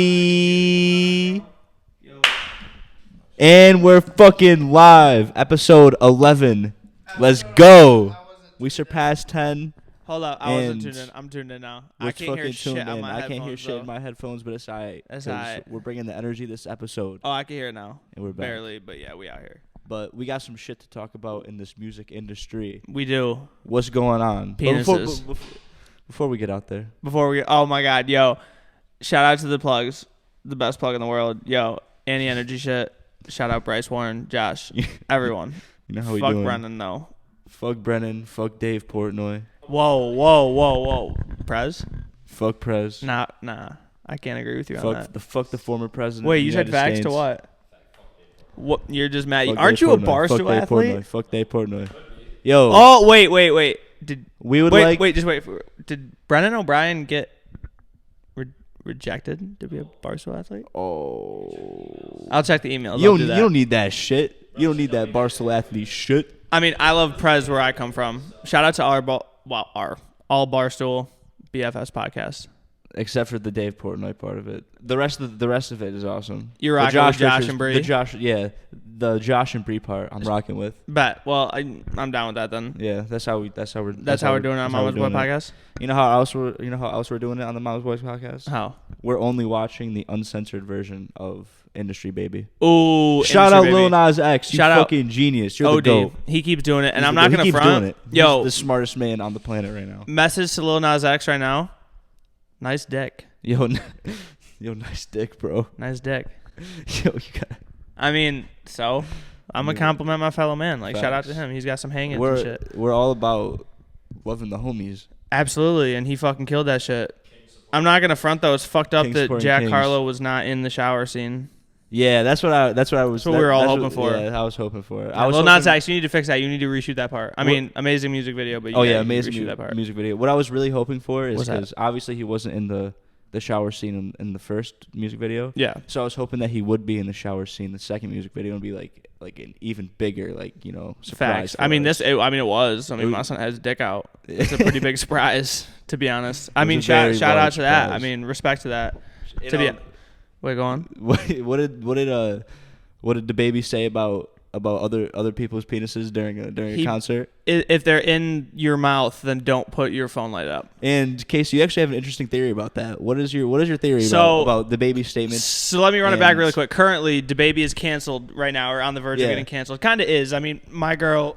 And we're fucking live. Episode 11. Let's go. We surpassed 10. Hold up, I wasn't tuned in. I'm tuned in now. I can't hear shit on my headphones. I can't hear shit in my headphones, but it's alright. That's alright. We're bringing the energy this episode. Oh, I can hear it now. And we're back. Barely, but yeah, we out here. But we got some shit to talk about in this music industry. We do. What's going on? Penises. Before we get out there. Oh my god, yo. Shout out to the plugs. The best plug in the world. Yo, anti-energy shit. Shout out Bryce Warren, Josh, everyone. You know how we fuck doing. Brennan, though. Fuck Brennan. Fuck Dave Portnoy. Whoa. Prez? Fuck Prez. Nah. I can't agree with you on that. Fuck the former president. Wait, you said facts to what? What? You're just mad. Aren't you a Barstool athlete? Fuck Dave Portnoy. Yo. Oh, wait. Did Brennan O'Brien get rejected to be a Barstool athlete? Oh. I'll check the emails. You don't need that shit. You don't need that Barstool athlete shit. I mean, I love Prez where I come from. Shout out to all Barstool BFS podcast. Except for the Dave Portnoy part of it. The rest of it is awesome. You're rocking with Josh and Bree? The Josh and Bree part I'm rocking with. Bet. Well, I'm down with that then. Yeah, that's how we're doing it on Mama's Boy podcast? You know how else we're doing it on the Mama's Boys podcast? How? We're only watching the uncensored version of Industry Baby. Ooh, shout out Lil Nas X. You fucking genius. You're the GOAT. He keeps doing it, and I'm not gonna front. Doing it. Yo, he's the smartest man on the planet right now. Message to Lil Nas X right now. Nice dick. Yo, nice dick, bro. Nice dick. Yo, you got. I mean, so I'm gonna compliment my fellow man. Like, shout out to him. He's got some hangings and shit. We're all about loving the homies. Absolutely, and he fucking killed that shit. I'm not gonna front though. It's fucked up that Jack Harlow was not in the shower scene. Yeah, that's what we were all hoping for. Yeah, I was hoping for. Yeah, Lil Nas X, you need to fix that. You need to reshoot that part. I mean, amazing music video, but amazing reshoot that part. Music video. What I was really hoping for is because obviously he wasn't in the shower scene in the first music video. Yeah. So I was hoping that he would be in the shower scene, the second music video, and be like an even bigger surprise. Facts. I mean, it was. I mean, my son has his dick out. It's a pretty big surprise, to be honest. I mean, shout out to that. I mean, respect to that. Wait, go on. What did DaBaby say about other people's penises during a concert? If they're in your mouth, then don't put your phone light up. And Casey, you actually have an interesting theory about that. What is your theory about DaBaby's statements? So let me run it back really quick. Currently, DaBaby is canceled right now, or on the verge of getting canceled. Kind of is. I mean, my girl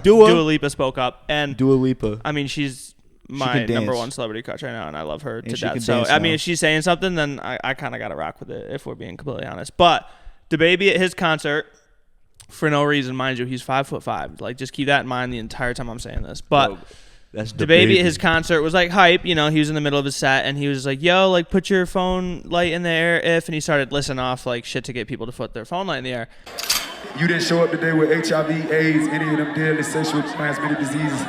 Dua Lipa spoke up, and Dua Lipa. I mean, she's my number one celebrity crush right now, and I love her to death. So I mean, if she's saying something, then I kind of gotta rock with it, if we're being completely honest. But DaBaby at his concert, for no reason, mind you, he's 5'5". Like, just keep that in mind the entire time I'm saying this. But that's DaBaby at his concert was like hype. You know, he was in the middle of his set, and he was like, "Yo, like, put your phone light in the air if," and he started listing off like shit to get people to put their phone light in the air. You didn't show up today with HIV, AIDS, any of them deadly sexual transmitted diseases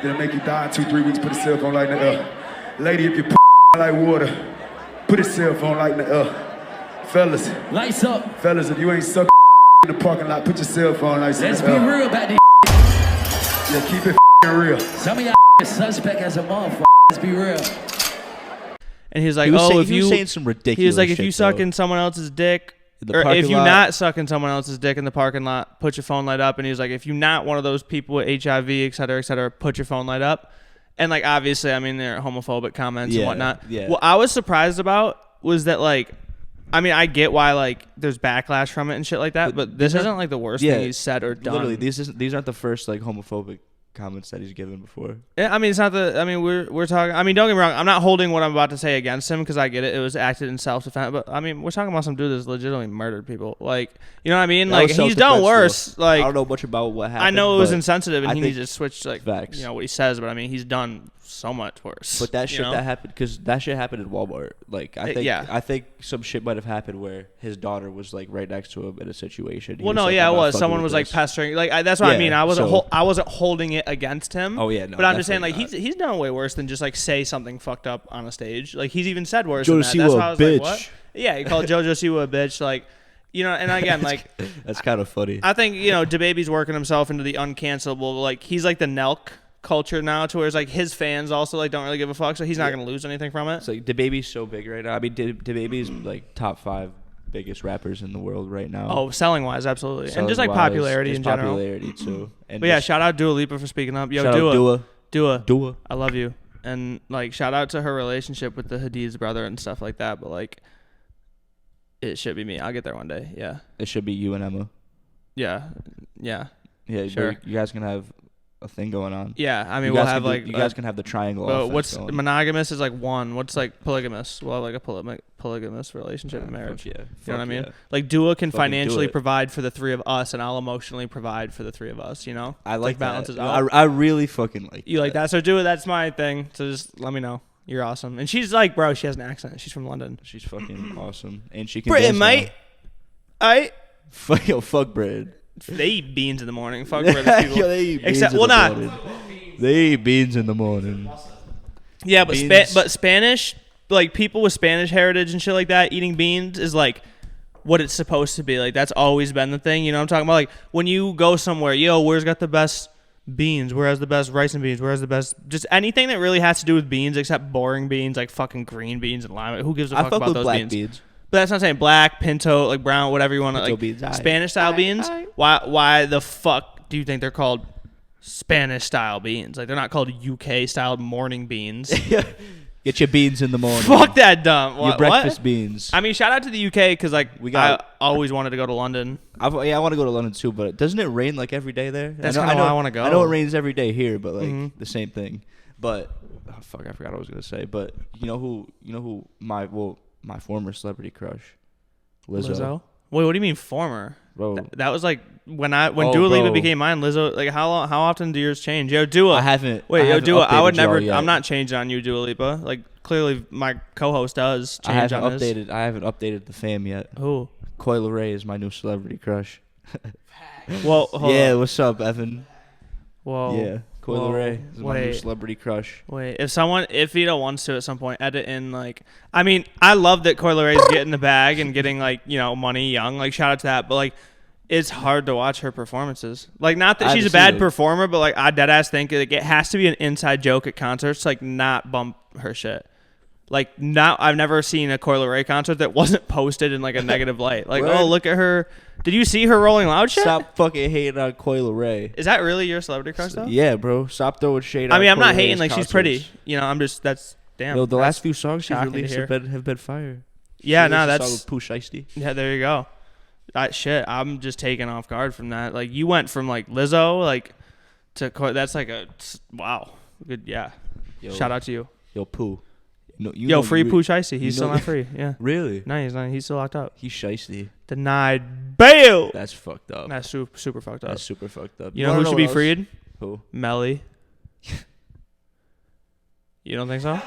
that'll make you die in 2-3 weeks. Put a cell phone light in the air. Lady, if you like water, put a cell phone light in the air. Fellas, lights up. Fellas, if you ain't sucking in the parking lot, put your cell phone lights in the air. Let's be real about this. Yeah, keep it real. Some of y'all suspect as a motherfucker. Let's be real. And he's like, he was saying some ridiculous he was like, if shit, you suck in someone else's dick, or if you're not sucking someone else's dick in the parking lot, put your phone light up. And he was like, if you're not one of those people with HIV, et cetera, put your phone light up. And like, obviously, I mean, they're homophobic comments and whatnot. Yeah. What I was surprised about was that, like, I mean, I get why, like, there's backlash from it and shit like that, but this isn't like the worst thing he's said or done. Literally, these aren't the first like homophobic comments that he's given before. Yeah, I mean, it's not we're talking. I mean, don't get me wrong. I'm not holding what I'm about to say against him because I get it. It was acted in self-defense. But I mean, we're talking about some dude that's legitimately murdered people. Like, you know what I mean? Like, he's done worse. Though. Like, I don't know much about what happened. I know it was insensitive, and he needs to switch like facts. You know what he says. But I mean, he's done so much worse. But that shit that happened because that shit happened at Walmart. Like, I think some shit might have happened where his daughter was like right next to him in a situation. Well, no, like, it was. Someone was like pestering. Like, that's what I mean. I wasn't holding it against him. Oh yeah, no, but I'm just saying, like, he's done way worse than just like say something fucked up on a stage. Like, he's even said worse than that. That's why I was like, what? Yeah, he called JoJo Siwa a bitch. Like, you know, and again, like, that's kind of funny. I think, you know, DaBaby's working himself into the uncancelable. Like, he's like the Nelk culture now to where it's like his fans also like don't really give a fuck, so he's not gonna lose anything from it. It's like DaBaby's so big right now. I mean, DaBaby's like top 5 biggest rappers in the world right now. Oh, selling wise, absolutely, and just like popularity in general. Popularity too. And but yeah, shout out Dua Lipa for speaking up. Yo, Dua, I love you, and like shout out to her relationship with the Hadid's brother and stuff like that. But like, it should be me. I'll get there one day. Yeah, it should be you and Emma. Yeah, sure. You guys can have a thing going on. Yeah, I mean, we'll have like you guys can have the triangle. What's going. Monogamous is like one. What's like polygamous? We'll have like a polygamous relationship and marriage. Yeah, you know what I mean? Like Dua can financially provide for the 3 of us, and I'll emotionally provide for the 3 of us. You know, I like balances that. out. I really fucking like. You like that? So Dua, that's my thing. So just let me know. You're awesome. And she's like, bro, she has an accent. She's from London. She's fucking awesome, and she can. Britain, mate. Fuck Britain. They eat beans in the morning. Fuck British people. They eat beans in the morning. They eat beans in the morning. Yeah, but Spanish, like people with Spanish heritage and shit like that, eating beans is like what it's supposed to be. Like that's always been the thing. You know what I'm talking about? Like when you go somewhere, where's got the best beans? Where has the best rice and beans? Where has the best just anything that really has to do with beans except boring beans like fucking green beans and lima. Who gives a fuck about those black beans? But that's not saying black, pinto, like brown, whatever you want to like. Beans, Spanish style beans. Why the fuck do you think they're called Spanish style beans? Like they're not called UK style morning beans. Get your beans in the morning. Fuck that dumb. Your breakfast beans. I mean, shout out to the UK because like I always wanted to go to London. I want to go to London too, but doesn't it rain like every day there? That's kind of why I want to go. I know it rains every day here, but like the same thing. But I forgot what I was gonna say. But you know who my former celebrity crush, Lizzo. Wait, what do you mean former? Bro, that was like when Dua Lipa became mine. Lizzo, like how often do yours change? Yo, Dua. I haven't. Dua. I would never. I'm not changing on you, Dua Lipa. Like clearly, my co-host does change on this. I haven't updated the fam yet. Who? Coi Leray is my new celebrity crush. Well, what's up, Evan? Whoa. Yeah. Coi Leray is my new celebrity crush. Wait, if Vito wants to at some point edit in like, I mean, I love that Coi Leray's getting the bag and getting like money young. Like shout out to that, but like, it's hard to watch her performances. Like not that she's a bad performer, but like I deadass think like, it has to be an inside joke at concerts. Like not bump her shit. Like I've never seen a Coi Leray concert that wasn't posted in like a negative light. Like oh look at her. Did you see her Rolling Loud shit? Stop fucking hating on Coi Leray. Is that really your celebrity crush though? Yeah, bro. Stop throwing shade. I mean, I'm not hating. Like she's pretty. I'm just that's damn. Yo, the last few songs she's released have been fire. Yeah, no, that's song with Pooh Shiesty. Yeah, there you go. That shit, I'm just taken off guard from that. Like you went from like Lizzo like to that's like a wow. Good, yeah. Yo, shout out to you. Yo, Pooh. Free Pooh Shiesty. He's still not free. Yeah. Really? No, he's not. He's still locked up. He's shiesty. Denied bail. That's fucked up. That's super fucked up. That's super fucked up. You know who should be freed? Who? Melly. You don't think so?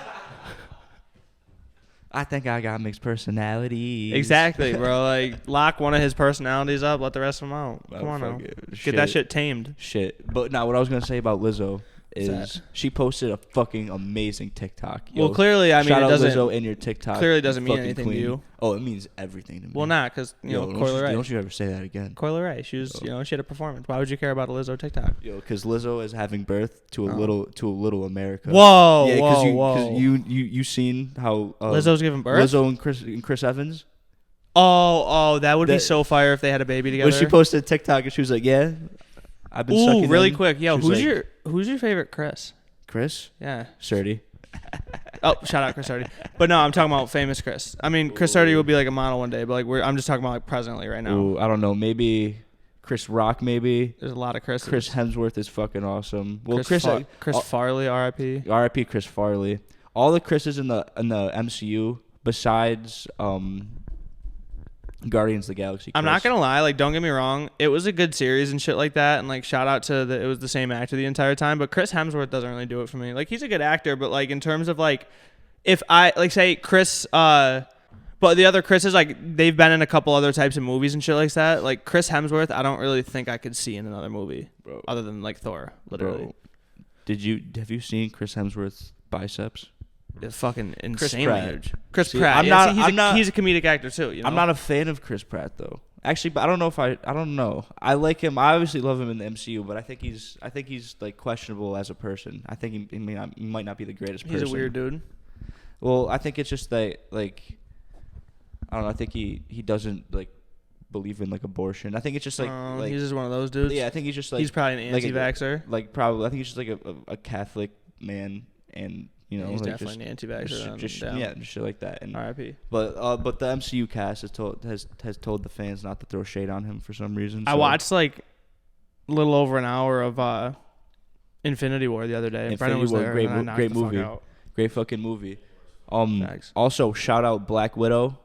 I think I got mixed personalities. Exactly, bro. Like, lock one of his personalities up, let the rest of them out. Come on now. Get that shit tamed. Shit. But now, what I was going to say about Lizzo is she posted a fucking amazing TikTok. Yo, well, clearly, I mean, shout it doesn't. Lizzo in your TikTok. Clearly doesn't mean anything to you. Oh, it means everything to me. Well, not because Coi Leray. Don't you ever say that again. Coi Leray. She was, she had a performance. Why would you care about a Lizzo TikTok? Yo, because Lizzo is having birth to a little America. Whoa, yeah, because you seen how Lizzo's giving birth. Lizzo and Chris Evans. Oh, that would be so fire if they had a baby together. When she posted a TikTok and she was like, "Yeah, I've been sucking." Really quick, yo, who's your favorite Chris? Chris? Yeah. Surdy. Oh, shout out Chris Surdy. But no, I'm talking about famous Chris. I mean, Chris Surdy will be like a model one day, but like I'm just talking about like presently right now. Ooh, I don't know. Maybe Chris Rock, maybe. There's a lot of Chris. Chris Hemsworth is fucking awesome. Well, Chris Farley, R.I.P. R.I.P. Chris Farley. All the Chris's in the MCU besides Guardians of the Galaxy. I'm not gonna lie, like don't get me wrong, it was a good series and shit like that, and like shout out to it was the same actor the entire time, but Chris Hemsworth doesn't really do it for me. Like he's a good actor, but like in terms of like if I like say Chris but the other Chris is like they've been in a couple other types of movies and shit like that. Like Chris Hemsworth, I don't really think I could see in another movie, bro, other than like Thor, literally. Bro, have you seen Chris Hemsworth's biceps? It's fucking insanely huge. Chris Pratt. He's a comedic actor too. You know? I'm not a fan of Chris Pratt though. Actually, but I don't know. I like him. I obviously love him in the MCU, but I think he's like questionable as a person. I think he might not be the greatest person. He's a weird dude. Well, I think it's just that, like, I don't know. I think he doesn't like believe in like abortion. I think it's just like he's just one of those dudes. Yeah, I think he's just like he's probably an anti-vaxxer. Like probably, I think he's just like a Catholic man, and you know, he's like definitely an anti-vaxxer. Just shit like that. And R.I.P. But the MCU cast has told the fans not to throw shade on him for some reason. I watched like a little over an hour of Infinity War the other day. Infinity was War, there, great movie, great fucking movie. Thanks. Also, shout out Black Widow.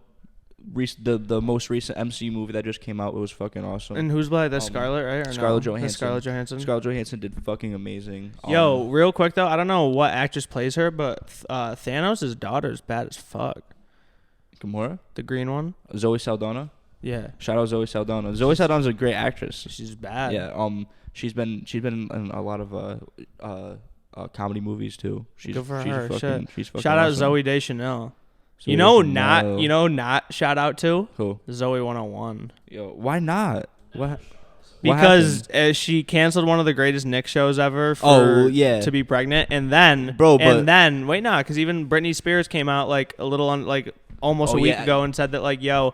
The most recent MCU movie that just came out, it was fucking awesome. And who's Black? That's Scarlett, right? Or Scarlett no? Johansson. Scarlett Johansson. Scarlett Johansson did fucking amazing. Yo, real quick though, I don't know what actress plays her, but Thanos' daughter's bad as fuck. Gamora, the green one. Zoe Saldana. Yeah. Shout out Zoe Saldana. Zoe Saldana's a great actress. She's bad. Yeah. She's been in a lot of comedy movies too. Good for her. She's fucking shout out awesome. Zoe Deschanel. Zoe You know Deschanel. not shout out to who? Zoe 101. Yo, why not? What? Because she canceled one of the greatest Nick shows ever to be pregnant, and then because even Britney Spears came out like a little almost a week ago and said that like, yo,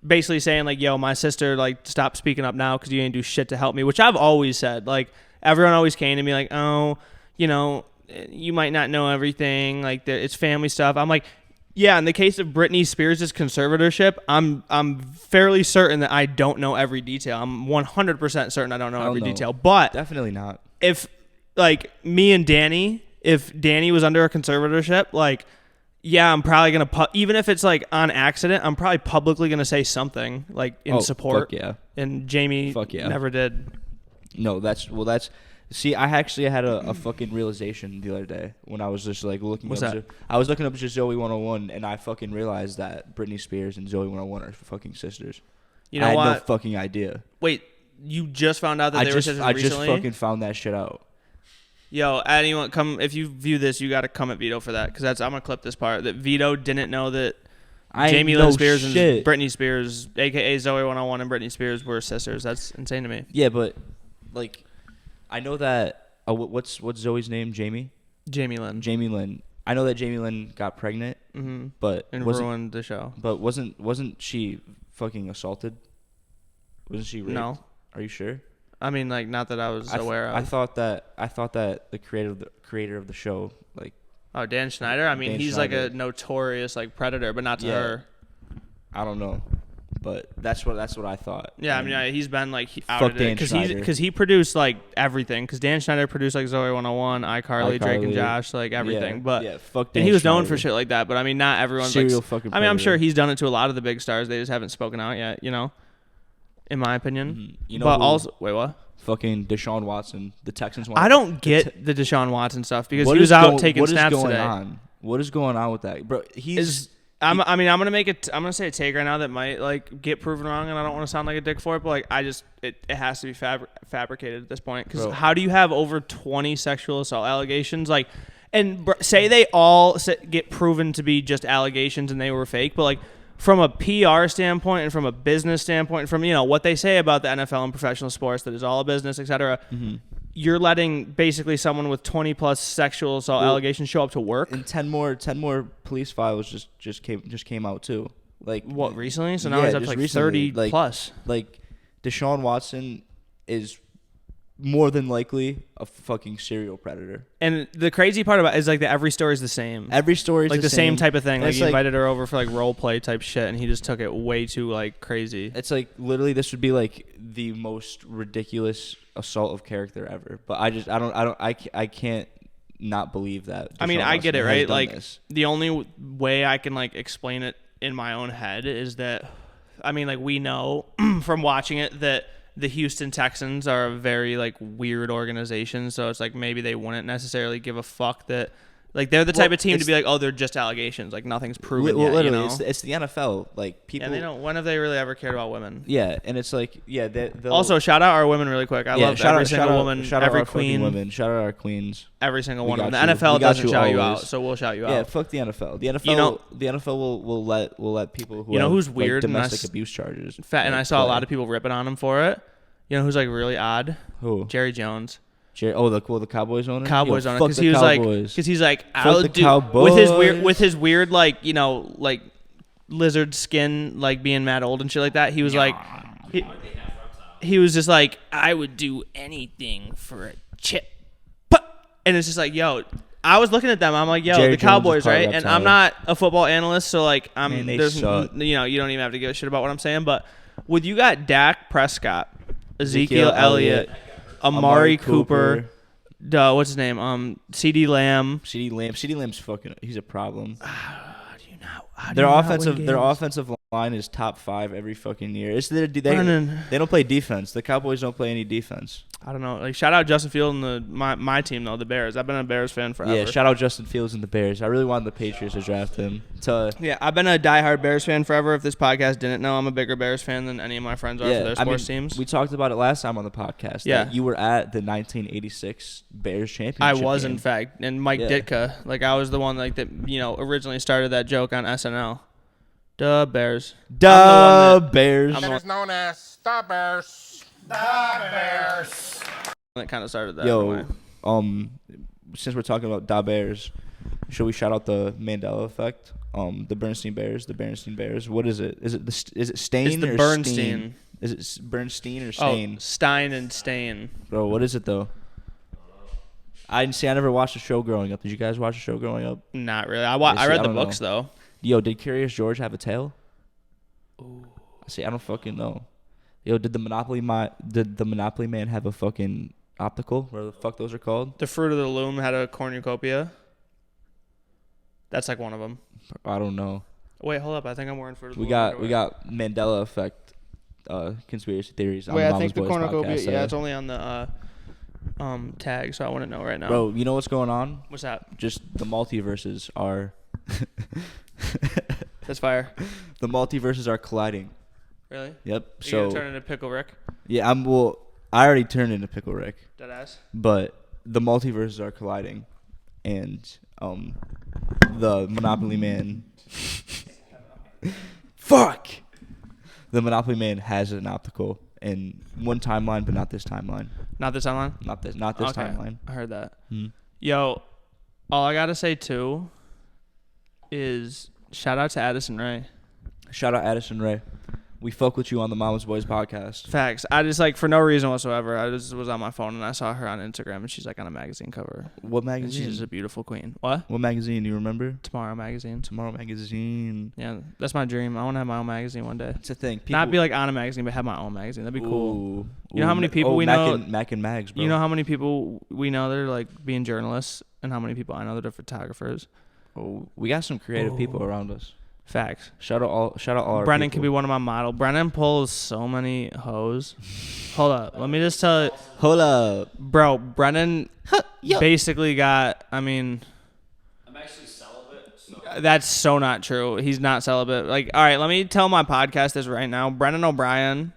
basically saying like, yo, my sister, like, stop speaking up now because you ain't do shit to help me, which I've always said. Like, everyone always came to me like, oh, you know, you might not know everything, like it's family stuff. I'm like, yeah, in the case of Britney Spears' conservatorship, I'm fairly certain that I don't know every detail. I'm 100% certain I don't know every detail. But definitely not. If like me and Danny, if Danny was under a conservatorship, like, yeah, I'm probably gonna even if it's like on accident, I'm probably publicly gonna say something like in support. Fuck yeah. And Jamie never did. No, that's. See, I actually had a fucking realization the other day when I was just like looking. What's that? I was looking up just Zoe 101, and I fucking realized that Britney Spears and Zoe 101 are fucking sisters. You know I had what? no fucking idea. Wait, you just found out that they were sisters recently? I just fucking found that shit out. Yo, anyone come if you view this, you got to come at Vito for that, because I'm gonna clip this part that Vito didn't know that Jamie Lynn Spears and Britney Spears, aka Zoe 101 and Britney Spears, were sisters. That's insane to me. Yeah, but like, I know that. What's Zoe's name? Jamie Lynn. I know that Jamie Lynn got pregnant, but ruined the show. But wasn't she fucking assaulted? Wasn't she raped? No. Are you sure? I mean, like, not that I was aware of. I thought that the creator of the show, like, Dan Schneider. I mean, he's like a notorious like predator, but not to her. I don't know. But that's what I thought. Yeah, I mean, he's been like outed because he produced like everything. Because Dan Schneider produced like Zoe 101, iCarly, Drake and Josh, like everything. Fuck Dan and he was known Schneider. for shit like that. But I mean, not everyone's serial like. Fucking I mean, I'm predator. sure he's done it to a lot of the big stars. They just haven't spoken out yet. You know, in my opinion. Mm-hmm. You know, but also, wait, what? Fucking Deshaun Watson, the Texans. I don't get the Deshaun Watson stuff because he was out taking snaps today. What is going on with that, bro? I'm gonna say a take right now that might like get proven wrong, and I don't want to sound like a dick for it, but like it has to be fabricated at this point, because how do you have over 20 sexual assault allegations, like, and say they all get proven to be just allegations and they were fake, but like from a PR standpoint and from a business standpoint, from what they say about the NFL and professional sports, that is all a business, etc. You're letting basically someone with 20 plus sexual assault allegations show up to work, and 10 more police files just came out too. Like, what, recently? So now he's up to like recently, 30 plus. Like, Deshaun Watson is more than likely a fucking serial predator. And the crazy part about it is like that every story is the same. Every story is like the same type of thing. Like, he invited her over for like role play type shit, and he just took it way too like crazy. It's like literally this would be like the most ridiculous assault of character ever. But I can't not believe that. I mean, I get it, right? Like, the only way I can like explain it in my own head is that, I mean, like, we know from watching it that the Houston Texans are a very like weird organization, so it's like maybe they wouldn't necessarily give a fuck that Like they're the type of team to be like, oh, they're just allegations. Like nothing's proven yet. Literally, you know? it's the NFL. Like people. And they don't. When have they really ever cared about women? Yeah, and it's like Also, shout out our women really quick. I love every single woman, every queen, women. Shout out our queens. Every single one of them. The NFL doesn't shout you out, so we'll shout you out. Yeah, fuck the NFL. The NFL. The NFL will let people who have, who's weird, like, domestic abuse charges. And I saw a lot of people ripping on him for it. You know who's like really odd? Who? Jerry Jones. The Cowboys owner. Cowboys owner, because he was like, I'll do Cowboys. with his weird like like lizard skin, like being mad old and shit like that. He was like, he was just like, I would do anything for a chip, and it's just like, yo. I was looking at them. I'm like, yo, Jerry the Cowboys, Jones, right? And I'm not a football analyst, so like, Man, they there's, suck. you don't even have to give a shit about what I'm saying. But with you got Dak Prescott, Ezekiel Elliott, Amari Cooper, what's his name? CeeDee Lamb. CeeDee Lamb's fucking. He's a problem. Their offensive line is top 5 every fucking year. They don't play defense. The Cowboys don't play any defense. I don't know. Like shout out Justin Fields and my team though, the Bears. I've been a Bears fan forever. Yeah, shout out Justin Fields and the Bears. I really wanted the Patriots to draft him. Yeah, I've been a diehard Bears fan forever. If this podcast didn't know, I'm a bigger Bears fan than any of my friends are for their sports teams. We talked about it last time on the podcast. Yeah, that you were at the 1986 Bears championship. I was game. in fact, and Mike Ditka. Like I was the one like that originally started that joke on SNL. Duh, Bears. Bears. That is known as the Bears. The Bears. That kind of started that. Yo, since we're talking about Da Bears, should we shout out the Mandela effect? The Bernstein Bears. What is it? Is it Stain? It's the or Bernstein. Steen? Is it Bernstein or Stain? Oh, Stein and Stain. Bro, what is it though? I never watched the show growing up. Did you guys watch the show growing up? Not really. I read the books though. Yo, did Curious George have a tail? Ooh. See, I don't fucking know. Yo, did the Monopoly Man have a fucking optical? Whatever the fuck those are called? The Fruit of the Loom had a cornucopia. That's like one of them. I don't know. Wait, hold up. I think I'm wearing Fruit of the Loom. We got Mandela effect conspiracy theories. Wait, on I think the cornucopia. Podcast, yeah, it's only on the tag, so I wouldn't know right now. Bro, you know what's going on? What's that? Just the multiverses are. That's fire. The multiverses are colliding. Really? Yep. Are you gonna turn into Pickle Rick? Yeah, I already turned into Pickle Rick. Deadass. But the multiverses are colliding, and the Monopoly Man. Fuck. The Monopoly Man has an optical in one timeline, but not this timeline. Not this timeline. Not this timeline. I heard that. Yo, all I gotta say too is shout out to Addison Rae. Shout out Addison Rae. We fuck with you on the Mama's Boys podcast. Facts. I just like for no reason whatsoever. I just was on my phone and I saw her on Instagram and she's like on a magazine cover. What magazine? She's a beautiful queen. What magazine? Do you remember? Tomorrow Magazine. Tomorrow Magazine. Yeah, that's my dream. I want to have my own magazine one day. It's a thing. Not be like on a magazine, but have my own magazine. That'd be cool. You know how many people we Mac know? Mac and Mags, bro. You know how many people we know that are like being journalists, and how many people I know that are photographers. Oh, we got some creative people around us. Facts. Shout out all our Brennan people. could be one of my model. Brennan pulls so many hoes. Hold up. Let me just tell you. Hold up. Bro, Brennan basically got, I'm actually celibate. So. That's so not true. He's not celibate. Like, all right, let me tell my podcast this right now. Brennan O'Brien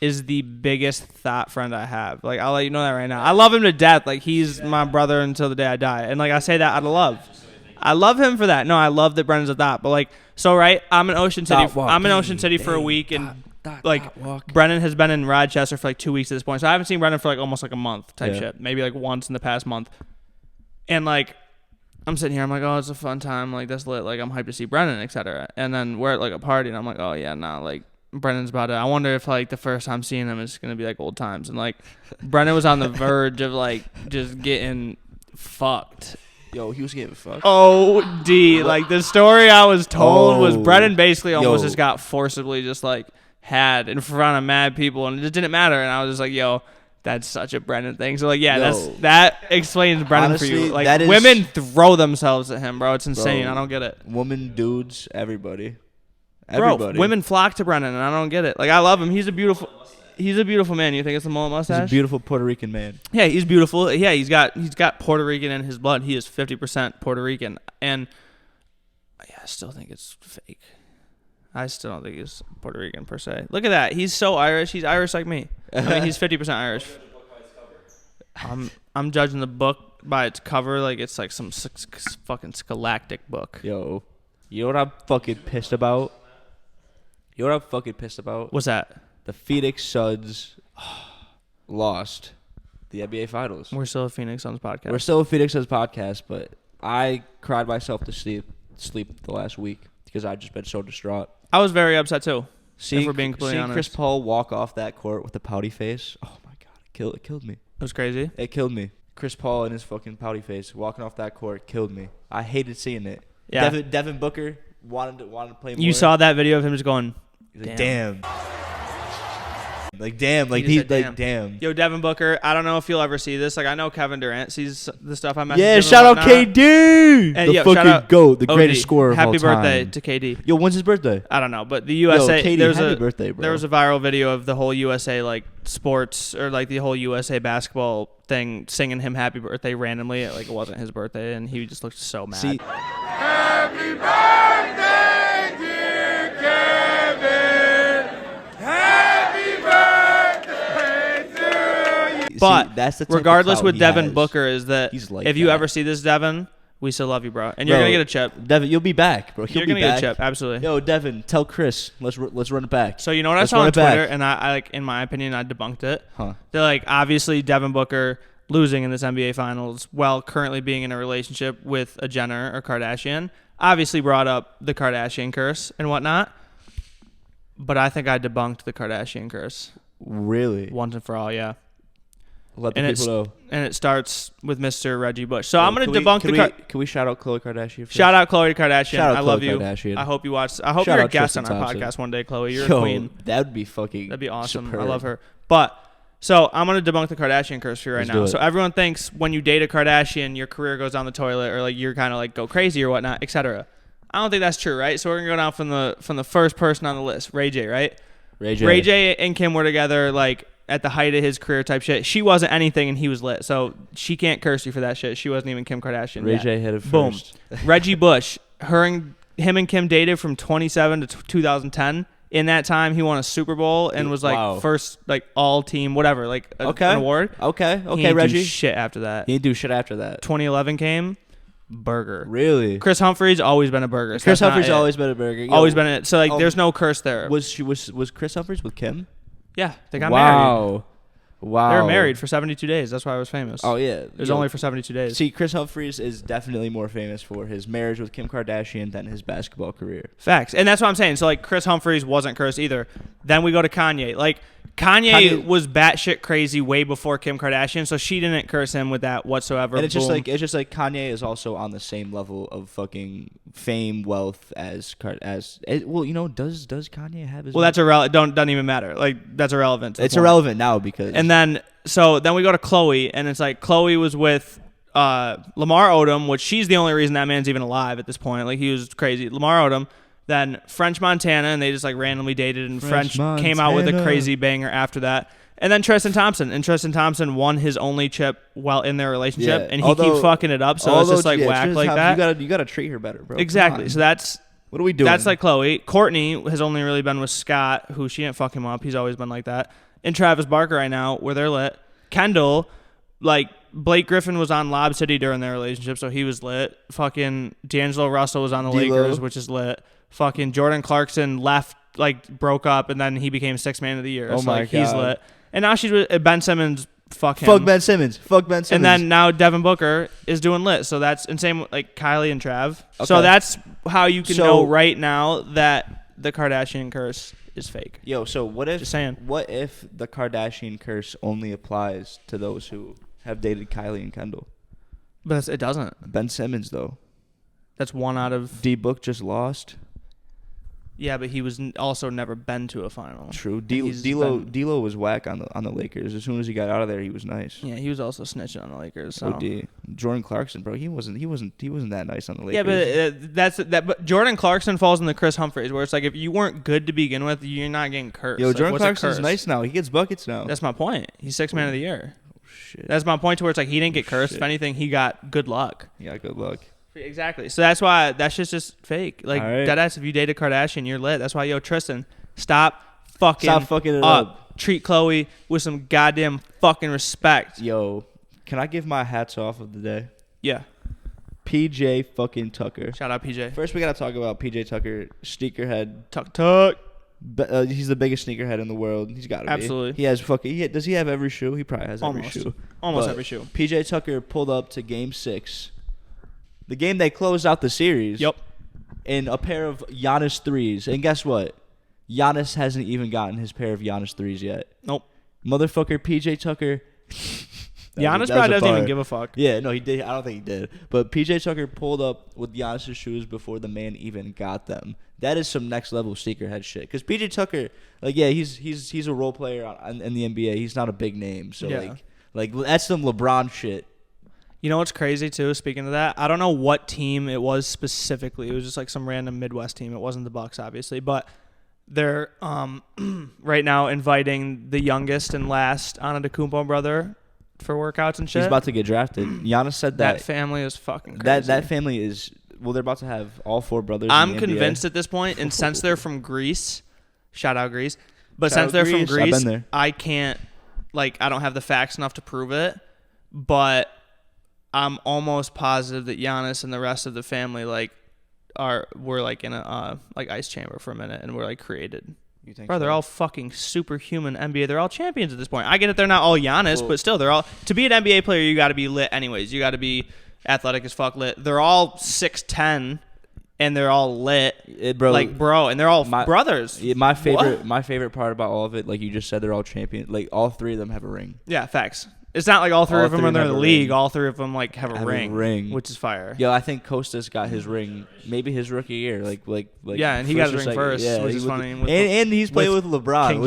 is the biggest thought friend I have. Like, I'll let you know that right now. I love him to death. Like, he's my brother until the day I die. And, like, I say that out of love. I love him for that. No, I love that Brennan's a thought. But, like, so, right, I'm in Ocean City. I'm in Ocean City for a week. And, Brennan has been in Rochester for, like, 2 weeks at this point. So I haven't seen Brennan for, like, almost, like, a month type shit. Maybe, like, once in the past month. And, like, I'm sitting here. I'm like, oh, it's a fun time. Like, that's lit. Like, I'm hyped to see Brennan, etc. And then we're at, like, a party. And I'm like, oh, yeah, nah, like, Brennan's about to. I wonder if, like, the first time seeing him is going to be, like, old times. And, like, Brennan was on the verge of, like, just getting fucked. Yo, he was getting fucked. O.D. Like, the story I was told was Brennan basically almost just got forcibly just, like, had in front of mad people. And it just didn't matter. And I was just like, yo, that's such a Brennan thing. So, like, yeah, that explains Brennan honestly, for you. Like, women throw themselves at him, bro. It's insane. I don't get it. Women, dudes, everybody. Bro, women flock to Brennan, and I don't get it. Like, I love him. He's a beautiful... He's a beautiful man. You think it's the mullet mustache? He's a beautiful Puerto Rican man. Yeah, he's beautiful. Yeah, he's got Puerto Rican in his blood. He is 50% Puerto Rican, and yeah, I still think it's fake. I still don't think he's Puerto Rican per se. Look at that. He's so Irish. He's Irish like me. I mean, he's 50% Irish. I'm judging the book by its cover like it's like some fucking scholastic book. Yo, you know what I'm fucking pissed about? What's that? The Phoenix Suns lost the NBA Finals. We're still a Phoenix Suns podcast. But I cried myself to sleep the last week because I've just been so distraught. I was very upset too. If we're being completely honest. Chris Paul walk off that court with a pouty face. Oh my god, it killed me. It was crazy. It killed me. Chris Paul and his fucking pouty face walking off that court killed me. I hated seeing it. Yeah. Devin Booker wanted to play more. You saw that video of him just going, damn. Like damn. Yo, Devin Booker, I don't know if you'll ever see this. Like I know Kevin Durant sees the stuff I mentioned. Yeah, shout out KD. And the fucking GOAT, the greatest scorer of all time. Happy birthday to KD. Yo, when's his birthday? I don't know, but the USA. Yo, KD, happy birthday, bro. There was a viral video of the whole USA like sports or like the whole USA basketball thing singing him happy birthday randomly. Like it wasn't his birthday, and he just looked so mad. See, Happy birthday, dear Kevin. Happy birthday to you. But that's the regardless with Devin Booker is that like if you ever see this, Devin, we still love you, bro. And you're going to get a chip. Devin, you'll be back, bro. You're going to get a chip, absolutely. Yo, Devin, tell Chris. Let's run it back. So you know what I saw on Twitter, and I like, in my opinion, I debunked it. Huh. They're like, obviously, Devin Booker losing in this NBA Finals while currently being in a relationship with a Jenner or Kardashian obviously brought up the Kardashian curse and whatnot. But I think I debunked the Kardashian curse. Really? Once and for all, yeah. Let the people know. And it starts with Mr. Reggie Bush. So I'm going to debunk Can we shout out Khloe Kardashian first? Shout out Khloe Kardashian. I love you. Kardashian. I hope you watch. I hope you're a guest on our podcast one day, Khloe. You're a queen. That'd be fucking That'd be awesome. superb. I love her. But so I'm going to debunk the Kardashian curse for you right now. So everyone thinks when you date a Kardashian, your career goes down the toilet or like you're kind of like go crazy or whatnot, etc. I don't think that's true, right? So we're going to go down from the first person on the list, Ray J, right? Ray J and Kim were together like at the height of his career type shit. She wasn't anything and he was lit. So she can't curse you for that shit. She wasn't even Kim Kardashian. Ray J hit it first. Boom. Reggie Bush, him and Kim dated from 2007 to 2010. In that time, he won a Super Bowl and was like first like all team whatever like an award. Okay, he didn't Reggie. Do shit after that. He didn't do shit after that. 2011 came. Burger. Really? Chris Humphrey's always been a burger. So Chris Humphrey's always been a burger. Yo, always been it. So like, there's no curse there. Was Chris Humphreys with Kim? Yeah, they got married. Wow. They were married for 72 days. That's why I was famous. Oh yeah. It was only for 72 days. See, Chris Humphreys is definitely more famous for his marriage with Kim Kardashian than his basketball career. Facts, and that's what I'm saying. So like, Chris Humphreys wasn't cursed either. Then we go to Kanye. Like. Kanye was batshit crazy way before Kim Kardashian, so she didn't curse him with that whatsoever. And it's just like Kanye is also on the same level of fucking fame, wealth as well. You know, does Kanye have his? Well, that's irrelevant. Doesn't even matter. Like that's irrelevant. It's irrelevant now because. And then we go to Khloe, and it's like Khloe was with Lamar Odom, which she's the only reason that man's even alive at this point. Like he was crazy. Lamar Odom. Then French Montana, and they just like randomly dated, and French came out with a crazy banger after that. And then Tristan Thompson, Thompson won his only chip while in their relationship, and he keeps fucking it up. So it's just like whack like that. You gotta treat her better, bro. Exactly. So that's what are we doing? That's like Khloe. Courtney has only really been with Scott, who she didn't fuck him up. He's always been like that. And Travis Barker right now, where they're lit. Kendall, like Blake Griffin was on Lob City during their relationship, so he was lit. Fucking D'Angelo Russell was on the Lakers, which is lit. Fucking Jordan Clarkson left, like broke up, and then he became Sixth Man of the Year. Oh my God. He's lit. And now she's with Ben Simmons. Fuck him. Fuck Ben Simmons. And then now Devin Booker is doing lit. So that's insane. Like Kylie and Trav. Okay. So that's how you can know right now that the Kardashian curse is fake. Yo, so what if? Just saying. What if the Kardashian curse only applies to those who have dated Kylie and Kendall? But it doesn't. Ben Simmons though. That's one out of. D-Book just lost. Yeah, but he was also never been to a final. True. D'Lo was whack on the Lakers. As soon as he got out of there, he was nice. Yeah, he was also snitching on the Lakers. So. OD. Jordan Clarkson, bro, he wasn't that nice on the Lakers. Yeah, but But Jordan Clarkson falls in the Chris Humphreys, where it's like if you weren't good to begin with, you're not getting cursed. Yo, like, Jordan Clarkson's nice now. He gets buckets now. That's my point. He's 6th man of the year. Oh, shit. That's my point to where it's like he didn't get cursed. If anything, he got good luck. Yeah, good luck. Exactly. So that's why that shit's just fake. Like, right. deadass, if you date a Kardashian, you're lit. That's why, yo, Tristan, stop fucking it up. Treat Chloe with some goddamn fucking respect. Yo, can I give my hats off of the day? Yeah. PJ fucking Tucker. Shout out, PJ. First, we got to talk about PJ Tucker, sneakerhead. Tuck. He's the biggest sneakerhead in the world. He's got to be. Absolutely. He has does he have every shoe? He probably has every shoe. Almost every shoe. PJ Tucker pulled up to Game 6. The game they closed out the series. Yep. In a pair of Giannis threes. And guess what? Giannis hasn't even gotten his pair of Giannis threes yet. Nope. Motherfucker PJ Tucker. Giannis probably doesn't even give a fuck. Yeah, no, he did. I don't think he did. But PJ Tucker pulled up with Giannis' shoes before the man even got them. That is some next level sneakerhead shit. Because PJ Tucker, like, yeah, he's a role player in the NBA. He's not a big name. So, yeah. like that's some LeBron shit. You know what's crazy, too, speaking of that? I don't know what team it was specifically. It was just like some random Midwest team. It wasn't the Bucks, obviously. But they're right now inviting the youngest and last Antetokounmpo brother for workouts and shit. He's about to get drafted. Giannis said that. That family is fucking crazy. That family is... Well, they're about to have all 4 brothers I'm in the convinced NBA. at this point, and since they're from Greece, shout out Greece, but Shout since out they're from Greece. I've Greece, been there. I can't, like, I don't have the facts enough to prove it, but I'm almost positive that Giannis and the rest of the family, like, were like in a like ice chamber for a minute and were like created. You think Bro, so? they're all fucking superhuman NBA. They're all champions at this point. I get it, they're not all Giannis, but still, they're all. To be an NBA player, you got to be lit anyways. You got to be athletic as fuck lit. They're all 6'10", and they're all lit, and they're all brothers. Yeah, my favorite part about all of it, like you just said, they're all champions. Like all 3 of them have a ring. Yeah, facts. It's not like all three of them are in the league. Ring. All 3 of them like have a ring, which is fire. Yo, I think Kostas got his ring, maybe his rookie year, like yeah, and he got his ring first, which is funny. And he's playing with LeBron, King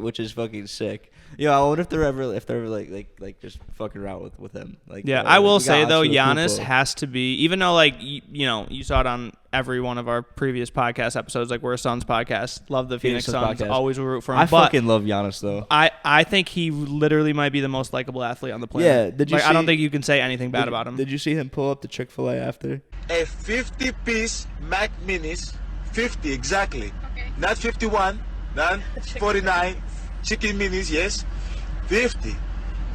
which is fucking sick. Yo, I wonder if they're ever like just fucking around with him. Like, yeah, I will say though, Giannis has to be, even though like you know you saw it on every one of our previous podcast episodes, like we're a Suns podcast, love the Phoenix Suns, always will root for him. I fucking love Giannis though. I think he literally might be the most likable athlete on the planet. Yeah, I don't think you can say anything bad about him. Did you see him pull up the Chick-fil-A after? A 50-piece Mac Minis, 50 exactly, not 51, not 49. Chicken minis, yes, 50.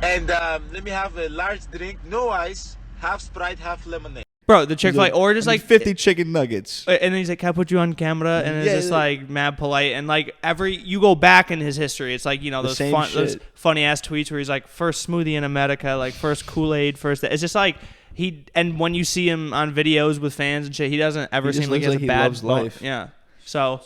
And let me have a large drink, no ice, half Sprite, half lemonade. Bro, the Chick-fil-A, or just like 50 chicken nuggets. And then he's like, can I put you on camera? And it's just like mad polite. And like you go back in his history, it's like, you know, those funny ass tweets where he's like, first smoothie in America, like first Kool-Aid, first. It's just like and when you see him on videos with fans and shit, he doesn't ever seem like he has a bad life. Yeah. So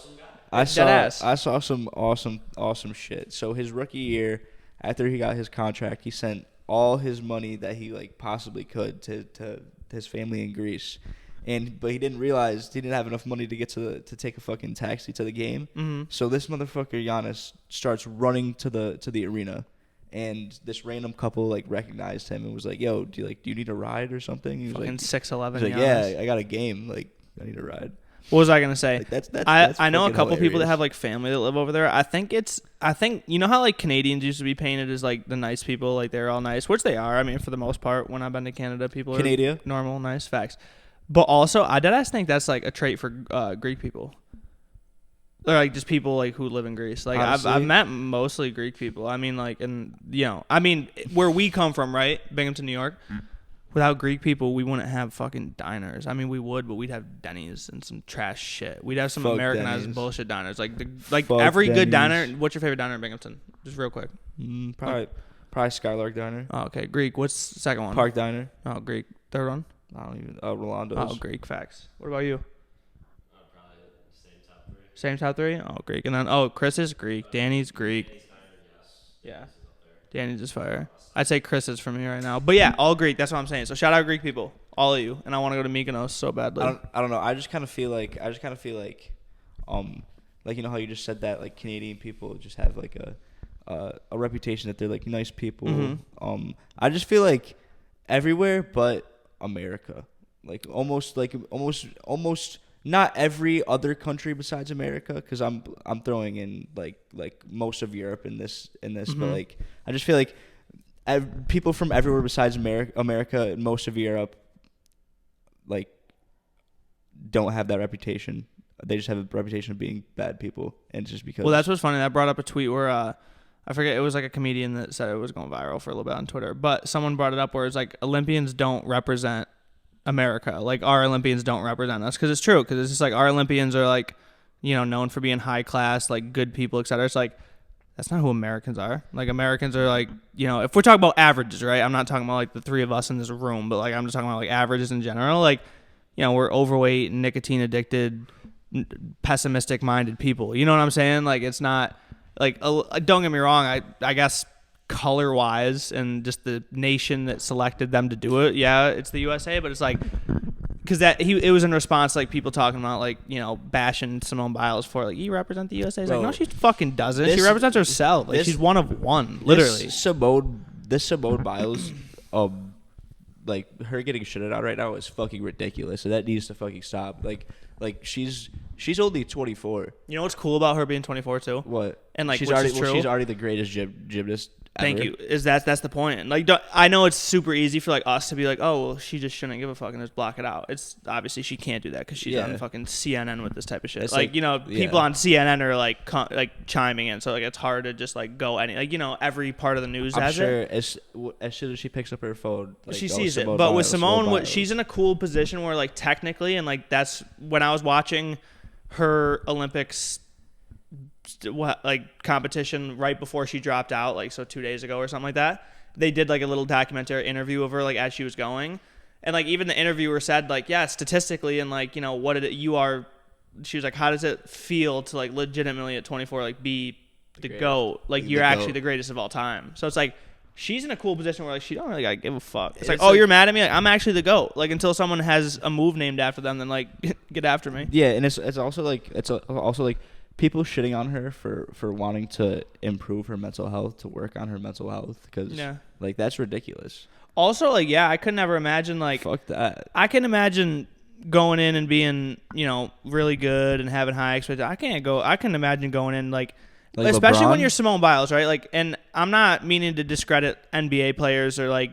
I saw some awesome shit. So his rookie year, after he got his contract, he sent all his money that he like possibly could to his family in Greece, but he didn't realize he didn't have enough money to get to take a fucking taxi to the game. Mm-hmm. So this motherfucker Giannis starts running to the arena, and this random couple like recognized him and was like, "Yo, do you need a ride or something?" He was fucking like, 6'11". Like, yeah, I got a game. Like, I need a ride. What was I gonna say? Like, that's I know a couple people that have like family that live over there. I think you know how like Canadians used to be painted as like the nice people, like they're all nice, which they are. I mean, for the most part, when I've been to Canada, people are normal, nice, facts. But also, I think that's like a trait for Greek people, or like just people like who live in Greece. Like I've met mostly Greek people. I mean, like, and you know, I mean, where we come from, right, Binghamton, New York. Without Greek people, we wouldn't have fucking diners. I mean, we would, but we'd have Denny's and some trash shit. We'd have some Americanized Denny's. Bullshit diners. Like every good diner. What's your favorite diner in Binghamton? Just real quick. Probably Skylark Diner. Oh, okay. Greek. What's the second one? Park Diner. Oh, Greek. Third one? I don't even. Rolando's. Oh, Greek. Facts. What about you? Probably same top 3. Same top 3? Oh, Greek. And then, Chris is Greek. Danny's Greek. Yeah. Danny's is fire. I'd say Chris is from here right now. But yeah, all Greek. That's what I'm saying. So shout out Greek people. All of you. And I want to go to Mykonos so badly. I don't know. I just kind of feel like Like, you know how you just said that, like, Canadian people just have, like, a reputation that they're, like, nice people. Mm-hmm. I just feel like everywhere but America. Like, almost not every other country besides America, because I'm throwing in, like most of Europe in this. Mm-hmm. But, like, I just feel like people from everywhere besides America and most of Europe, like, don't have that reputation. They just have a reputation of being bad people, and just because. Well, that's what's funny. That brought up a tweet where I forget, it was like a comedian that said it was going viral for a little bit on Twitter, but someone brought it up where it's like Olympians don't represent America. Like, our Olympians don't represent us, because it's true. Because it's just like our Olympians are like, you know, known for being high class, like good people, etc. It's like, that's not who Americans are. Like, Americans are like, you know, if we're talking about averages, right? I'm not talking about like the three of us in this room, but like I'm just talking about like averages in general. Like, you know, we're overweight, nicotine addicted, pessimistic minded people. You know what I'm saying? Like, it's not like, don't get me wrong, I guess color wise and just the nation that selected them to do it, yeah, it's the USA, but it's like, because it was in response to, like, people talking about, like, you know, bashing Simone Biles for, like, you represent the USA. It's like, no, she fucking doesn't. She represents herself. Like, she's one of one, literally. This Simone Biles, like, her getting shitted out right now is fucking ridiculous. So that needs to fucking stop. Like she's only 24. You know what's cool about her being 24 too? What? And like, she's already the greatest gymnast ever. Thank you. That's the point. Like, I know it's super easy for like us to be like, oh, well, she just shouldn't give a fuck and just block it out. It's obviously she can't do that because she's on fucking CNN with this type of shit. It's like, you know, people on CNN are like chiming in, so like it's hard to just like go any, like, you know, every part of the news has it. As soon as she picks up her phone, like, she sees it. But with Simone, she's in a cool position where, like, technically, and like that's when I was watching her Olympics competition right before she dropped out, like, so 2 days ago or something like that, they did like a little documentary interview of her, like, as she was going, and like even the interviewer said, like, yeah, statistically, and like, you know, she was like, how does it feel to like legitimately at 24 like be the GOAT, like you're actually the greatest of all time. So it's like she's in a cool position where like she don't really like give a fuck. It's like, oh, you're mad at me? Like, I'm actually the GOAT. Like, until someone has a move named after them, then like get after me. Yeah, and it's also like people shitting on her for wanting to improve her mental health, to work on her mental health, because like that's ridiculous. Also, like, yeah, I could never imagine, like, fuck that. I can imagine going in and being, you know, really good and having high expectations. I can imagine going in like especially LeBron? When you're Simone Biles, right? Like, and I'm not meaning to discredit NBA players or like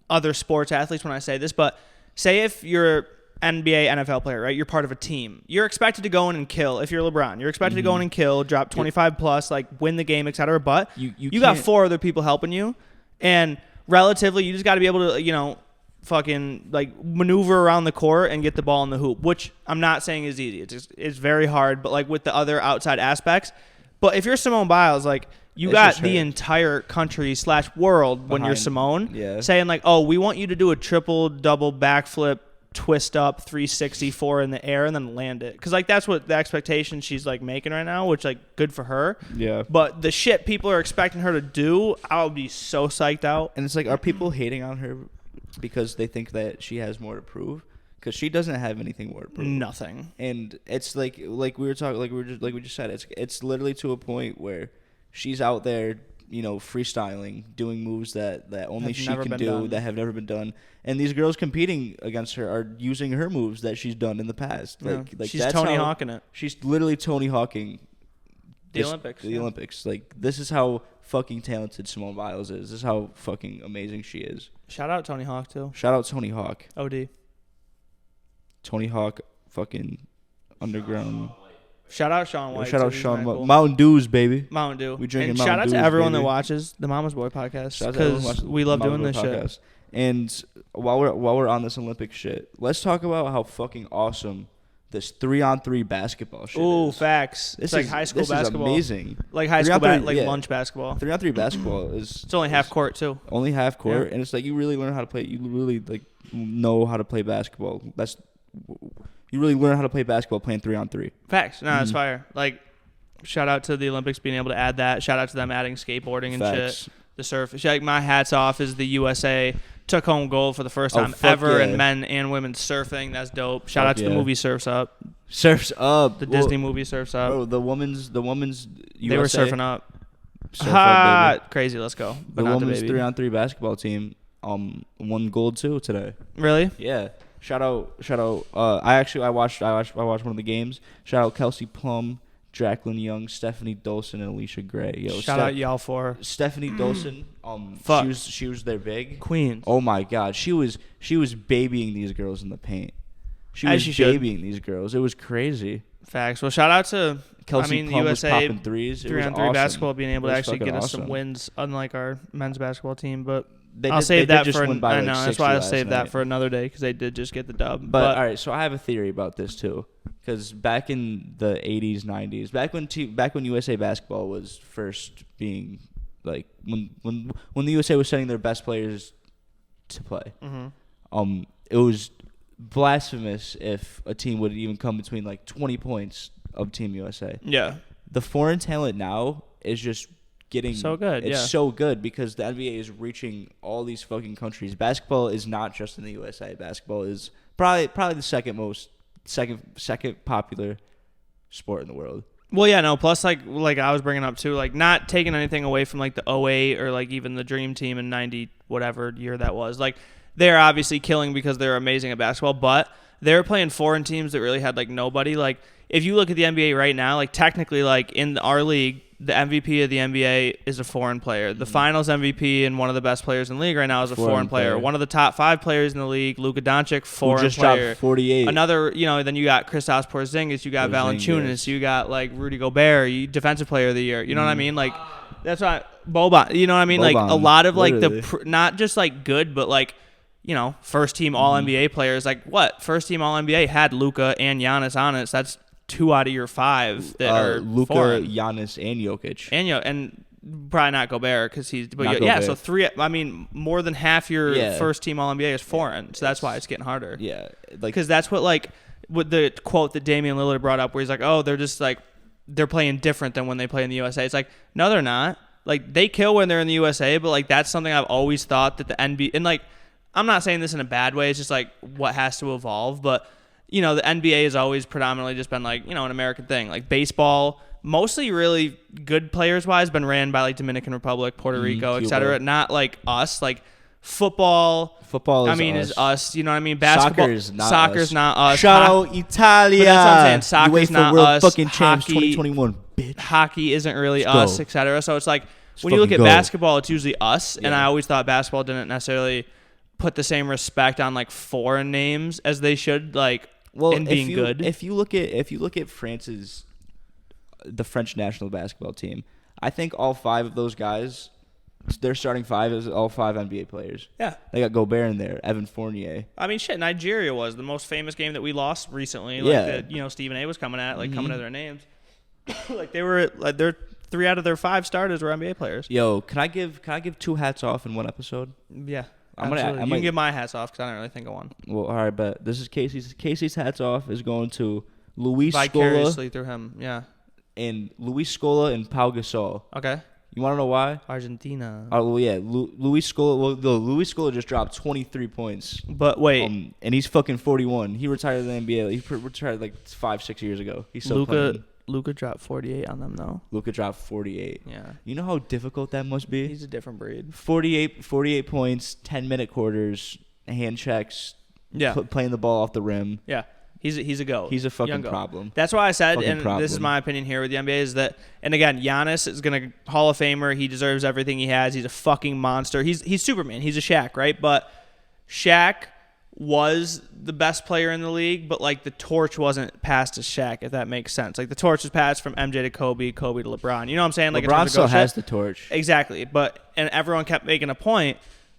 other sports athletes when I say this, but say if you're NBA, NFL player, right? You're part of a team. You're expected to go in and kill. If you're LeBron, you're expected to go in and kill, drop 25 plus, like win the game, etc. But you got 4 other people helping you, and relatively, you just got to be able to, you know, fucking like maneuver around the court and get the ball in the hoop, which I'm not saying is easy. It's very hard, but like with the other outside aspects. But if you're Simone Biles, like, you got the entire country / world when you're Simone saying like, oh, we want you to do a triple, double backflip, twist up 364 in the air and then land it, because like that's what the expectation she's like making right now, which like good for her. Yeah, but the shit people are expecting her to do, I would be so psyched out. And it's like, are people hating on her because they think that she has more to prove? Because she doesn't have anything more to prove. Nothing. And it's like we were talking, like we just said, it's literally to a point where she's out there, you know, freestyling, doing moves that only she can do, that have never been done. And these girls competing against her are using her moves that she's done in the past. Like she's Tony Hawking it. She's literally Tony Hawking the Olympics. The Olympics. Like, this is how fucking talented Simone Biles is. This is how fucking amazing she is. Shout out Tony Hawk too. Shout out Tony Hawk. OD. Tony Hawk, fucking underground. Shout out Sean White. Shout out Sean White. Cool. Mountain Dews, baby. Mountain Dew. We drinking and Mountain shout out Dews, to everyone baby. that watches the Mama's Boy podcast, because we love doing this shit. And while we're on this Olympic shit, let's talk about how fucking awesome this 3-on-3 basketball shit is. Ooh, facts. It's like high school basketball. This is amazing. Like high school, lunch basketball. 3-on-3 basketball is... It's only half court, too. Only half court, and it's like you really learn how to play. You really like know how to play basketball. You really learn how to play basketball playing 3-on-3. Facts. No, it's fire. Like, shout out to the Olympics being able to add that. Shout out to them adding skateboarding and shit. The surf. Like, my hat's off is the USA took home gold for the first time ever in men and women's surfing. That's dope. Shout out to the movie Surf's Up. Surf's Up. The Disney movie Surf's Up. Bro, the women's USA, they were surfing up. Up, crazy. Let's go. But the women's 3-on-3 basketball team won gold too today. Really? Yeah. Shout out. I watched one of the games. Shout out Kelsey Plum, Jacqueline Young, Stephanie Dolson, and Alicia Gray. Yo, shout out y'all for Stephanie Dolson. She was their big queen. Oh my God, she was babying these girls in the paint. She was babying these girls. It was crazy. Facts. Well, shout out to Kelsey Plum USA was popping threes. 3-on-3 basketball being able to actually get us some wins, unlike our men's basketball team. But I'll save that for. I know that's why I'll save that for another day because they did just get the dub. But all right, so I have a theory about this too. Because back in the 80s, 90s, back when USA basketball was first being like when the USA was sending their best players to play, it was blasphemous if a team would even come between like 20 points of Team USA. Yeah, the foreign talent now is just getting so good. It's so good because the NBA is reaching all these fucking countries. Basketball is not just in the USA. Basketball is probably the second popular sport in the world. Well, yeah, no. Plus, like I was bringing up too, like not taking anything away from like the 08 or like even the Dream Team in 90 whatever year that was. Like they're obviously killing because they're amazing at basketball, but they're playing foreign teams that really had like nobody. Like if you look at the NBA right now, like technically, like in our league, the MVP of the NBA is a foreign player. The Finals MVP and one of the best players in the league right now is a foreign player. One of the top 5 players in the league, Luka Doncic, foreign just player. Dropped 48. Another, then you got Kristaps Porzingis, you got Valanciunas, you got like Rudy Gobert, defensive player of the year. You know what I mean? Like that's why Boban. You know what I mean? Boban, like a lot of like literally. not just like good, but like first team All NBA players. Like what? First team All NBA had Luka and Giannis on it. So that's 2 out of your 5 that are Luka, foreign. Giannis, and Jokic. And probably not Gobert because he's. But yeah, so 3. I mean, more than half your first team All NBA is foreign, so that's why it's getting harder. Yeah, because that's what the quote that Damian Lillard brought up, where he's like, "Oh, they're just like they're playing different than when they play in the USA." It's like, no, they're not. Like they kill when they're in the USA, but like that's something I've always thought that the NBA and like I'm not saying this in a bad way. It's just like what has to evolve, but. The NBA has always predominantly just been like, an American thing. Like baseball, mostly really good players-wise, been ran by like Dominican Republic, Puerto Rico, etc. Not like us. Like football is us. You know what I mean? Basketball, soccer's not us. Shout out Italia. But that's what I'm saying. Soccer's not World us. Fucking champs 2021, bitch. Hockey isn't really us, etc. So it's like when you look at basketball, it's usually us. Yeah. And I always thought basketball didn't necessarily put the same respect on like foreign names as they should. Like. Well, and being good. If you look at the French national basketball team, I think all 5 of those guys, their starting 5 is all 5 NBA players. Yeah, they got Gobert in there, Evan Fournier. I mean, shit. Nigeria was the most famous game that we lost recently. Like Stephen A was coming at, coming to their names. Like they were, like they're 3 out of their 5 starters were NBA players. Yo, can I give 2 hats off in one episode? Yeah. You can give my hats off because I don't really think of one. Well, all right, but this is Casey's. Casey's hats off is going to Luis Vicariously Scola. Through him, yeah. And Luis Scola and Pau Gasol. Okay. You want to know why? Argentina. Oh, well, yeah. Luis Scola. Well, Luis Scola just dropped 23 points. But wait. And he's fucking 41. He retired in the NBA. He retired like 5-6 years ago. He's still playing. Luka dropped 48 on them, though. Luka dropped 48. Yeah. You know how difficult that must be? He's a different breed. 48 points, 10-minute quarters, hand checks, playing the ball off the rim. Yeah. He's a goat. He's a fucking problem. That's why I said, this is my opinion here with the NBA, is that, and again, Giannis is going to Hall of Famer. He deserves everything he has. He's a fucking monster. He's Superman. He's a Shaq, right? But Shaq was the best player in the league, but like the torch wasn't passed to Shaq, if that makes sense. Like the torch was passed from MJ to Kobe to LeBron. You know what I'm saying? Like LeBron still has the torch. Exactly. And everyone kept making a point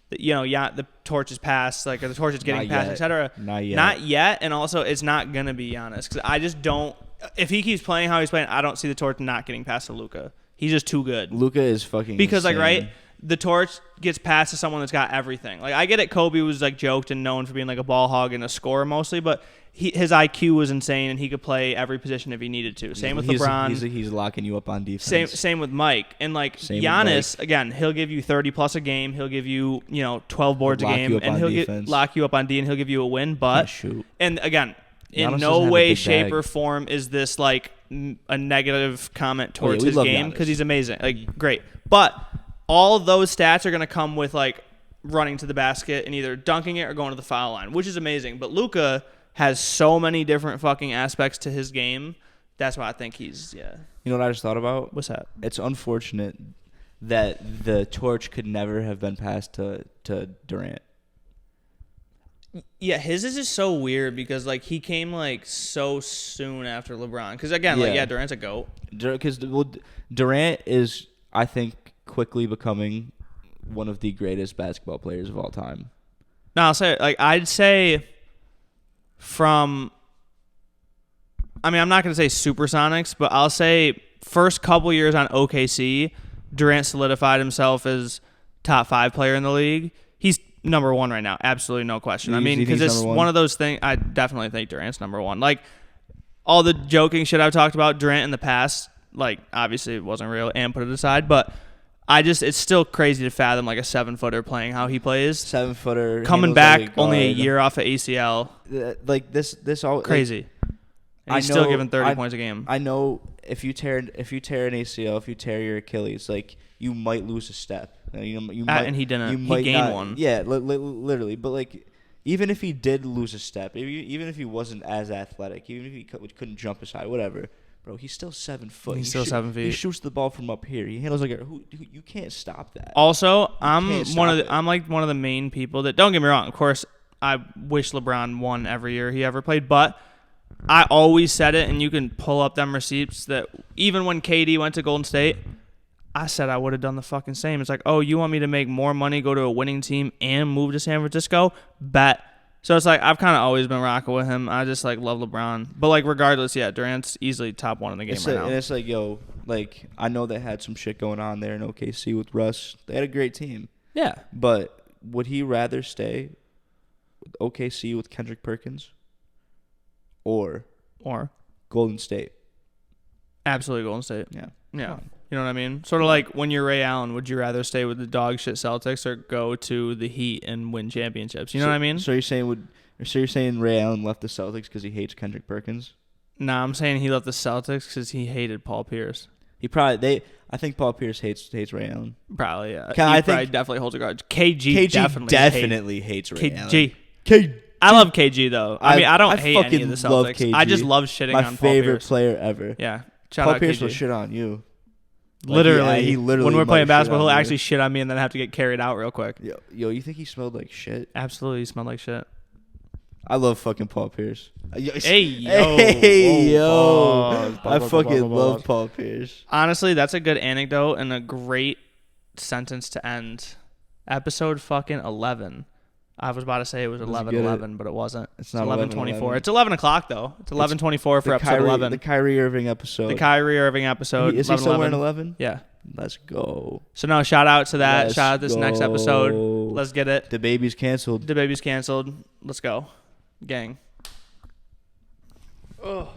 that, the torch is passed, like, or the torch is getting passed, etc. Not yet. And also it's not going to be Giannis. Because I just don't, if he keeps playing how he's playing, I don't see the torch not getting passed to Luka. He's just too good. Luka is fucking because insane. Like, right? the torch gets passed to someone that's got everything. Like, I get it. Kobe was like joked and known for being like a ball hog and a scorer mostly, but his IQ was insane and he could play every position if he needed to. Same with LeBron. He's locking you up on defense. Same with Mike. And like Giannis, again, he'll give you 30 plus a game. He'll give you 12 boards a game, and he'll lock you up on D, and he'll give you a win. But and again, in no way, shape, or form is this like a negative comment towards his game, because he's amazing. Like, great. But all those stats are going to come with like running to the basket and either dunking it or going to the foul line, which is amazing. But Luka has so many different fucking aspects to his game. That's why I think he's, You know what I just thought about? What's that? It's unfortunate that the torch could never have been passed to Durant. Yeah, his is just so weird because like he came like so soon after LeBron. Because again, Durant's a GOAT. Because Durant is, I think, quickly becoming one of the greatest basketball players of all time. No, I'd say from, I'm not going to say Supersonics, but I'll say first couple years on OKC, Durant solidified himself as top 5 player in the league. He's number 1 right now. Absolutely no question. Because it's one of those things. I definitely think Durant's number 1. Like, all the joking shit I've talked about Durant in the past, like, obviously it wasn't real and put it aside, but it's still crazy to fathom like a 7-footer playing how he plays. 7-footer coming back only a year off of ACL. Like this all crazy. And he's still giving 30 points a game. I know if you tear an ACL, if you tear your Achilles, like, you might lose a step. You might, and he didn't. He gained one. Yeah, literally. But like, even if he did lose a step, even if he wasn't as athletic, even if he couldn't jump aside, whatever. Bro, he's still 7 foot. He's still 7 feet. He shoots the ball from up here. He handles like you can't stop that. Also, I'm like one of the main people that, don't get me wrong, of course, I wish LeBron won every year he ever played, but I always said it, and you can pull up them receipts, that even when KD went to Golden State, I said I would have done the fucking same. It's like, oh, you want me to make more money, go to a winning team, and move to San Francisco? Bet. So it's like, I've kind of always been rocking with him. I just like love LeBron. But like, regardless, Durant's easily top 1 in the game right now. And it's like, like, I know they had some shit going on there in OKC with Russ. They had a great team. Yeah. But would he rather stay with OKC with Kendrick Perkins or Golden State? Absolutely Golden State. Yeah. Yeah. You know what I mean? Sort of like when you're Ray Allen, would you rather stay with the dog shit Celtics or go to the Heat and win championships? You know what I mean? So you're saying Ray Allen left the Celtics because he hates Kendrick Perkins? Nah, I'm saying he left the Celtics because he hated Paul Pierce. I think Paul Pierce hates Ray Allen. Probably, yeah. I think definitely holds a grudge. KG definitely hates Ray Allen. I love KG though. I don't hate any of the Celtics. KG. I just love shitting on Paul Pierce. My favorite player ever. Yeah. Paul Pierce will shit on you. Literally, he literally when we're playing basketball, he'll actually shit on me and then have to get carried out real quick. Yo, you think he smelled like shit? Absolutely, he smelled like shit. I love fucking Paul Pierce. Hey, yo. I fucking love Paul Pierce. Honestly, that's a good anecdote and a great sentence to end episode fucking 11. I was about to say it was 11:11, but it wasn't. It's not 11:24. It's 11 o'clock though. It's 11:24 for episode 11. The Kyrie Irving episode. Is he still wearing 11? Yeah. Let's go. So no, shout out to that. Shout out this next episode. Let's get it. DaBaby's canceled. Let's go, gang. Oh.